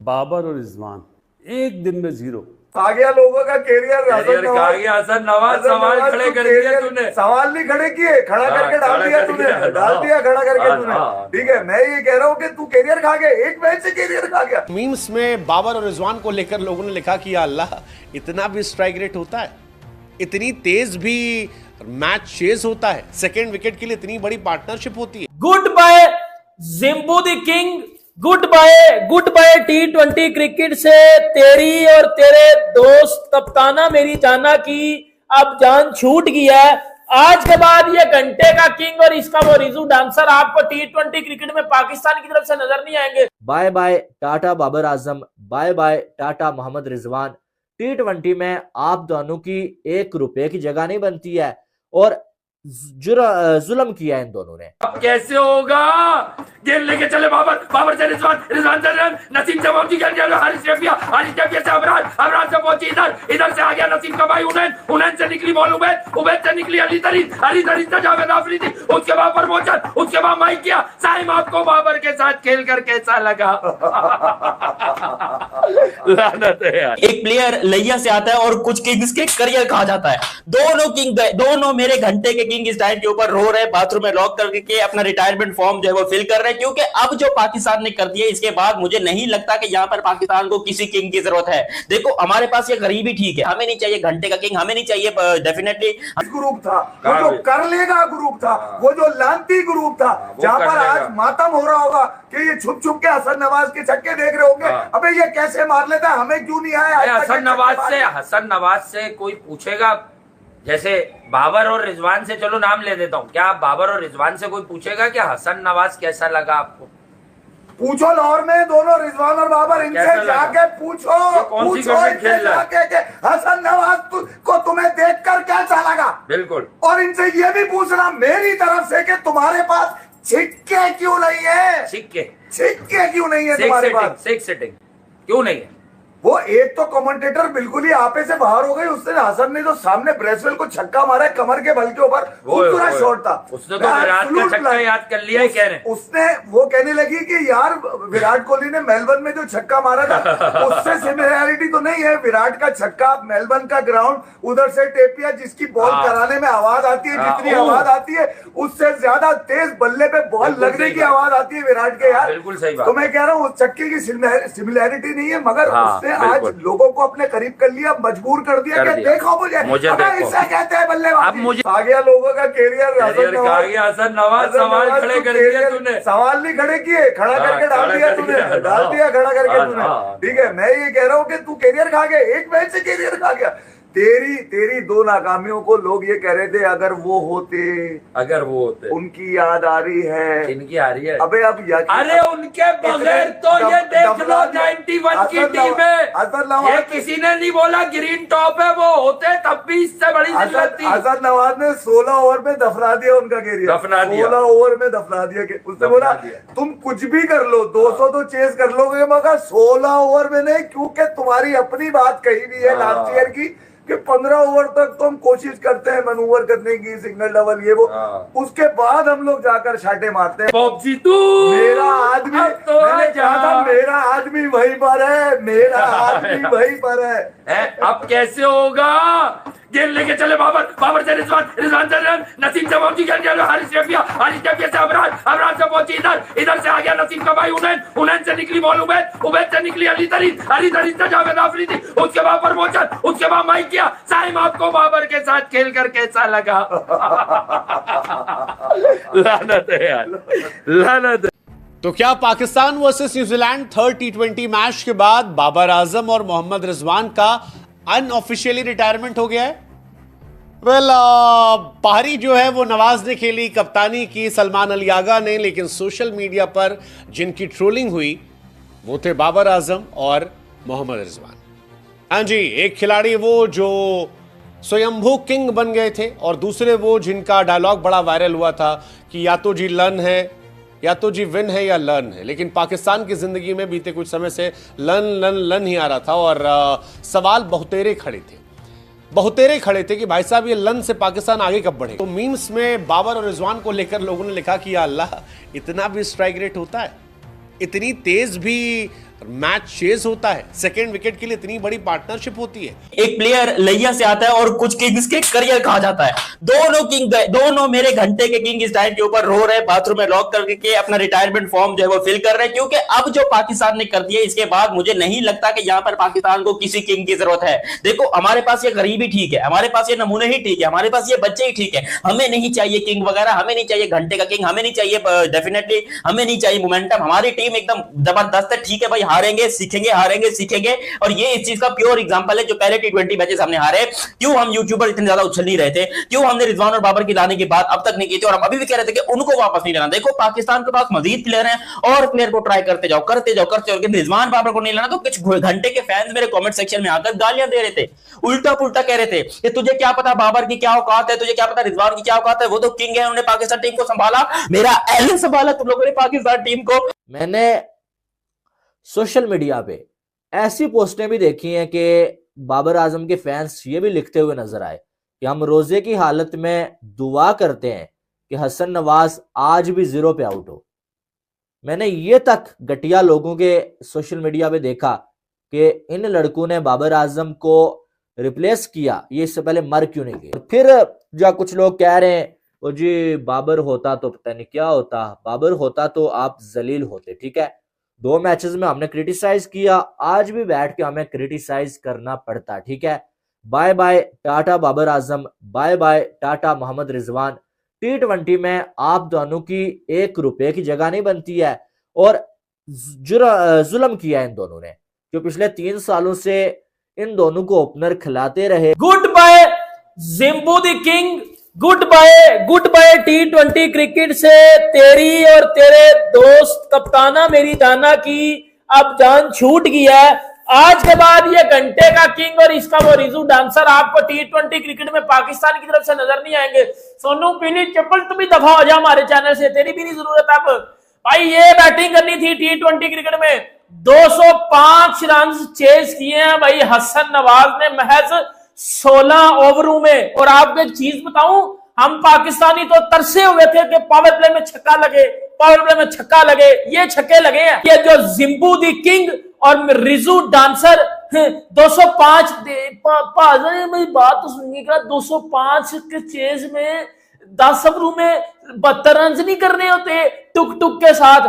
बाबर और रिजवान एक दिन में जीरो। आ गया लोगों का कैरियर हसन नवाज सवाल खड़े कर दिए तूने। सवाल नहीं खड़े किए, खड़ा करके डाल दिया तूने, डाल दिया खड़ा करके तूने। ठीक है, मैं ये कह रहा हूँ कि तू कैरियर खा गया, एक मैच से कैरियर खा गया। मीम्स में बाबर और रिजवान को लेकर लोगों ने लिखा कि या अल्लाह, इतना भी स्ट्राइक रेट होता है, इतनी तेज भी मैच चेज होता है, सेकेंड विकेट के लिए इतनी बड़ी पार्टनरशिप होती है। Good bye Jimbu the king, good bye T20 cricket से तेरी और तेरे दोस्त कप्ताना मेरी जाना की अब जान छूट गया है। आज के बाद ये घंटे का किंग और इसका वो रिजू डांसर आपको T20 क्रिकेट में पाकिस्तान की तरफ से नजर नहीं आएंगे। Bye bye tata Babar Azam, bye bye tata Mohammad Rizwan. T20 में आप दोनों की ₹1 की जगह नहीं बनती है और जुल्म किया इन दोनों ने। अब कैसे होगा? गेंद लेके चले बाबर से रिजवान से नसीम से पहुंची गेंद, हारिस टैफिया से अबरार से पहुंची इधर से आ गया नसीम का भाई उनैन से निकली बॉल उबैद से निकली अली तरीन से जावेद आफरीदी, उसके बाद प्रमोशन, उसके बाद माइक किया। साहिब आपको बाबर के साथ खेल कर कैसा लगा? लानत है यार। एक प्लेयर लैया से आता है और कुछ किंग्स के करियर कहा जाता है। दोनों मेरे घंटे के किंग इस टाइम के ऊपर रो रहे, बाथरूम में लॉक करके अपना रिटायरमेंट फॉर्म जो है वो फिल कर रहे हैं, क्योंकि अब जो पाकिस्तान ने कर दिया इसके बाद मुझे नहीं लगता कि यहाँ पर पाकिस्तान को किसी किंग की जरूरत है। देखो हमारे पास ये गरीबी ठीक है, हमें नहीं चाहिए घंटे का किंग, हमें नहीं चाहिए डेफिनेटली ग्रुप था वो जो कर लेगा, ग्रुप था वो जो लांती ग्रुप था, जहाँ पर आज मातम हो रहा होगा कि ये छुप छुप के हसन नवाज के छक्के देख रहे होंगे। अबे ये कैसे मार लेता है, हमें क्यों नहीं आया? हसन नवाज से कोई पूछेगा, जैसे बाबर और रिजवान से चलो नाम ले देता हूँ, क्या बाबर और रिजवान से कोई पूछेगा कि हसन नवाज कैसा लगा आपको? पूछो लाहौर में दोनों रिजवान और बाबर, इनसे जाके पूछो इनसे जाके कि हसन नवाज को तुम्हें देखकर कैसा लगा। बिल्कुल। और इनसे ये भी पूछना मेरी तरफ से कि तुम्हारे पास छिक्के क्यों नहीं है? छिक्के क्यों नहीं है तुम्हारे पास? सिक्स सेटिंग क्यों नहीं है? वो एक तो कमेंटेटर बिल्कुल ही आपे से बाहर हो गई, उसने हसन ने जो सामने ब्रेसवेल को छक्का मारा है कमर के बल के ऊपर, खूबसूरत शॉट था। उसने तो विराट का छक्का याद कर लिया है, कह रहे हैं। उसने वो कहने लगी कि यार विराट कोहली ने मेलबर्न में जो छक्का मारा था उससे सिमिलैरिटी तो नहीं है। विराट का छक्का, मेलबर्न का ग्राउंड, उधर से टेपिया जिसकी बॉल कराने में आवाज आती है, जितनी आवाज आती है उससे ज्यादा तेज बल्ले पे बॉल लगने की आवाज आती है विराट के। यार बिल्कुल सही बात। तो मैं कह रहा हूँ उस छक्के की सिमिलैरिटी नहीं है, मगर आज लोगों को अपने करीब कर लिया, मजबूर कर दिया कि देखो मुझे इससे कहते हैं बल्लेबाजी। आ गया लोगों का कैरियर हसन नवाज सवाल खड़े कर दिए तूने। सवाल नहीं खड़े किए, खड़ा करके डाल दिया तूने, डाल दिया खड़ा करके तूने। ठीक है, मैं ये कह रहा हूँ कि तू कैरियर खा गया, एक मैच से कैरियर खा गया। तेरी 2 नाकामियों को लोग ये कह रहे थे अगर वो होते उनकी याद आ रही है। इनकी आ रही है? अबे अब अरे उनके बगैर तो ये देख लो 91 की टीम है, ये किसी ने नहीं बोला ग्रीन टॉप है, वो होते तब भी इससे बड़ी जिल्लत थी। हसन नवाज ने 16 ओवर में दफना दिया उनका कैरियर, 16 ओवर में दफना दिया। उसने बोला तुम कुछ भी कर लो, 200 तो चेस कर लोगे मगर 16 ओवर में नहीं, क्योंकि तुम्हारी अपनी बात कही भी है लास्ट ईयर की कि 15 ओवर तक तो हम कोशिश करते हैं मैनूवर करने की, सिंगल डबल ये वो, उसके बाद हम लोग जाकर छाटे मारते हैं। मेरा आदमी तो मैंने कहा था, मेरा आदमी वहीं पर है, मेरा आदमी वहीं पर है। अब कैसे होगा? गेंद लेके चले बाबर से रिजवान से नसीम से पहुंची गेंद, हारिस टैफिया से अबरार से पहुंची इधर से आ गया नसीम का भाई उनैन से निकली बॉल उबैद से निकली अली तरीन से जावेद आफरीदी, उसके बाद प्रमोशन, उसके बाद माइक किया। साहिब आपको बाबर के साथ खेल कर कैसा लगा? लानत है यार, लानत है। तो क्या Pakistan versus New Zealand third T20 match के बाद बाबर आजम और मोहम्मद रिजवान का अनऑफिशियली रिटायरमेंट हो गया है? पारी जो है वो नवाज ने खेली, कप्तानी की सलमान अली आगा ने, लेकिन सोशल मीडिया पर जिनकी ट्रोलिंग हुई वो थे बाबर आजम और मोहम्मद रिजवान। हाँ जी, एक खिलाड़ी वो जो स्वयंभू किंग बन गए थे और दूसरे वो जिनका डायलॉग बड़ा वायरल हुआ था कि या तो जी लन है, या तो जी विन है या लर्न है। लेकिन पाकिस्तान की जिंदगी में बीते कुछ समय से लन ही आ रहा था और सवाल बहुतेरे खड़े थे कि भाई साहब ये लन से पाकिस्तान आगे कब बढ़े। तो मीम्स में बाबर और रिजवान को लेकर लोगों ने लिखा कि या अल्लाह, इतना भी स्ट्राइक रेट होता है, इतनी तेज भी मैच चेज होता है, सेकेंड विकेट के लिए इतनी बड़ी पार्टनरशिप होती है। एक प्लेयर लैया से आता है और कुछ किंग्स के करियर कहा जाता है। दोनों किंग दोनों मेरे घंटे के किंग इस टाइम के ऊपर रो रहे, बाथरूम में लॉक करके अपना रिटायरमेंट फॉर्म जो है वो फिल कर रहे हैं, क्योंकि अब जो पाकिस्तान ने कर दिया इसके बाद मुझे नहीं लगता कि यहां पर पाकिस्तान को किसी किंग की जरूरत है। देखो हमारे पास ये गरीबी ठीक है, हमारे पास ये नमूने ही ठीक है, हमारे पास ये बच्चे ही ठीक है। हमें नहीं चाहिए किंग वगैरह, हमें नहीं चाहिए घंटे का किंग, हमें नहीं चाहिए डेफिनेटली हमें नहीं चाहिए मोमेंटम। हमारी टीम एकदम जबरदस्त है। ठीक है भाई, हारेंगे सीखेंगे, हारेंगे सीखेंगे, और ये इस चीज का प्योर एग्जांपल है। जो पहले T20 मैचेस हमने हारे, क्यों हम यूट्यूबर इतने ज्यादा उछल नहीं रहे थे, क्यों हमने रिजवान और बाबर की लाने की बात अब तक नहीं की थी, और हम अभी भी कह रहे थे कि उनको वापस नहीं लाना। देखो पाकिस्तान के पास मजीद प्लेयर हैं, और प्लेयर को ट्राई करते जाओ करते जाओ करते जाओ, लेकिन रिजवान बाबर को नहीं लाना। तो कुछ घंटे के फैंस मेरे कमेंट सेक्शन में आकर गालियां दे रहे थे, उल्टा पुल्टा कह रहे थे कि तुझे क्या पता बाबर की क्या औकात है, तुझे क्या पता रिजवान की क्या औकात है, वो तो किंग है, उन्होंने पाकिस्तान टीम को संभाला, मेरा एलन संभाला तुम लोगों ने पाकिस्तान टीम को। मैंने सोशल मीडिया पे ऐसी पोस्टें भी देखी हैं कि बाबर आजम के फैंस ये भी लिखते हुए नजर आए कि हम रोजे की हालत में दुआ करते हैं कि हसन नवाज आज भी 0 पे आउट हो। मैंने ये तक घटिया लोगों के सोशल मीडिया पे देखा कि इन लड़कों ने बाबर आजम को रिप्लेस किया, ये इससे पहले मर क्यों नहीं गए। फिर जो कुछ लोग कह रहे हैं वो जी बाबर होता तो पता नहीं क्या होता, बाबर होता तो आप जलील होते। ठीक है, 2 मैचेस में हमने क्रिटिसाइज किया, आज भी बैठ के हमें क्रिटिसाइज करना पड़ता। ठीक है, bye bye tata Babar Azam, bye bye tata Mohammad Rizwan. T20 में आप दोनों की 1 रुपए की जगह नहीं बनती है, और जुल्म किया इन दोनों ने, जो पिछले 3 सालों से इन दोनों को ओपनर खिलाते रहे। Good bye Jimbu the king, good bye T20 cricket से तेरी और तेरे दोस्त कप्ताना मेरी जाना की अब जान छूट गई है। आज के बाद ये घंटे का किंग और इसका वो रिजू डांसर आपको T20 क्रिकेट में पाकिस्तान की तरफ से नजर नहीं आएंगे। सोनू पीली चप्पल तुम भी दफा हो जा हमारे चैनल से, तेरी भी नहीं जरूरत। अब भाई ये बैटिंग करनी थी T20 क्रिकेट में, 205 रन चेज किए हैं भाई हसन नवाज ने महज 16 ओवरों में। और आपको एक चीज बताऊं, हम पाकिस्तानी तो तरसे हुए थे कि पावर प्ले में छक्का लगे, पावर प्ले में छक्का लगे, ये छक्के लगे हैं। ये जो जिम्बू दी किंग और रिजू डांसर 205 मेरी बात तो सुनिएगा, 205 के चेज में 10 ओवरों में 72 रन नहीं करने होते टुक टुक के साथ।